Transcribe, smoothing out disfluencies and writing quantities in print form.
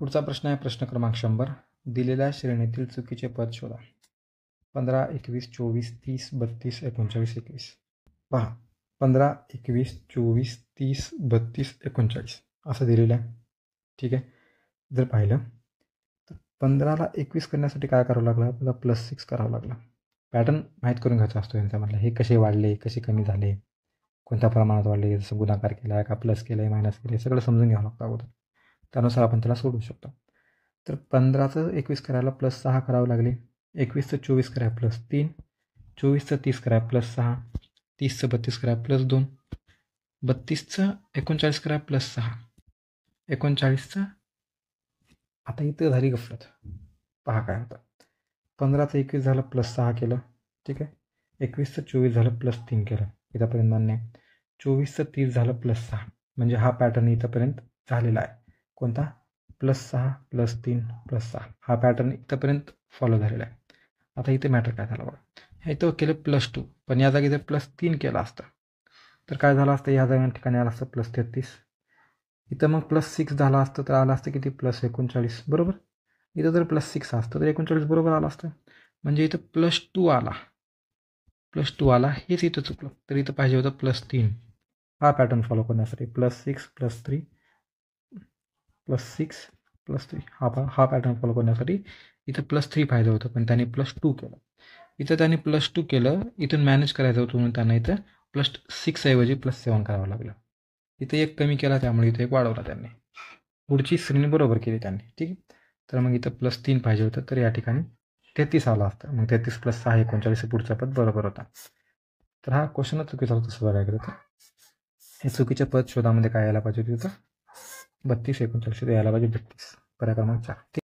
पुढचा प्रश्न आहे प्रश्न क्रमांक 100. दिलेल्या श्रेणीतील चुकीचे पद शोधा. 15, 21, 24, 30, 32, 39, 21. पहा, 15, 21, 24, 30, 32, 39 असं दिलेलं आहे. ठीक आहे. जर पाहिलं तर 15ला 21 करण्यासाठी काय करावं लागलं? आपल्याला +6 करावं लागलं. पॅटर्न माहीत करून घ्यायचा असतो यांच्यामधला. हे कसे वाढले, कसे कमी झाले, कोणत्या प्रमाणात वाढले, जसं गुणाकार केला आहे का प्लस केलं आहे, मायनस केलं आहे, सगळं समजून घ्यावं लागतं अगोदर. त्यानुसार आपण त्याला सोडवू शकतो. तर 15चं 21 करायला +6 करावं लागले. 21चं 24 करायला +3, 24चं 30 करायला +6, 30चं 32 करायला +2, 32चं 39 करायला +6, 39चं आता इथं झाली गफलत. पहा काय होतं. 15चं 21 झालं +6 केलं. ठीक आहे. 21चं 24 झालं +3 केलं. इथंपर्यंत मान्य आहे. 24चं 30 झालं +6. म्हणजे हा पॅटर्न इथंपर्यंत झालेला आहे. कोणता? +6, +3, +6 हा पॅटर्न इथंपर्यंत फॉलो झालेला आहे. आता इथे मॅटर काय झालं बघा. हे इथं केलं +2, पण या जागी जर +3 केलं असतं तर काय झालं असतं? या जागी ठिकाणी आलं असतं +33. इथं मग +6 झालं असतं तर आलं असतं किती? +39 बरोबर. इथं जर +6 असतं तर 39 बरोबर आलं असतं. म्हणजे इथं +2 आला. +2 आला हेच इथं चुकलं. तर इथं पाहिजे होतं +3. हा पॅटर्न फॉलो करण्यासाठी +6, +3, +6, +3 हा पॅटर्न फॉलो करण्यासाठी इथं +3 पाहिजे होतं, पण त्याने +2 केलं. इथं त्याने +2 केलं. इथून मॅनेज करायचं होतं म्हणून त्यांना इथं +6 ऐवजी +7 करावं लागलं. इथं एक कमी केला, त्यामुळे इथं एक वाढवला त्यांनी. पुढची श्रेणी बरोबर केली त्यांनी. ठीक आहे. तर मग इथं +3 पाहिजे होतं, तर या ठिकाणी 33 आला असतं. मग 33 + 6 39 पुढचा पद बरोबर होता. तर हा क्वेश्चनच चुकीचा होता तसं बघायला गेलं तर. हे चुकीच्या पद शोधामध्ये काय यायला पाहिजे होतं? 32, 39 यायला पाहिजे 32. पर्याय क्रमांक 4.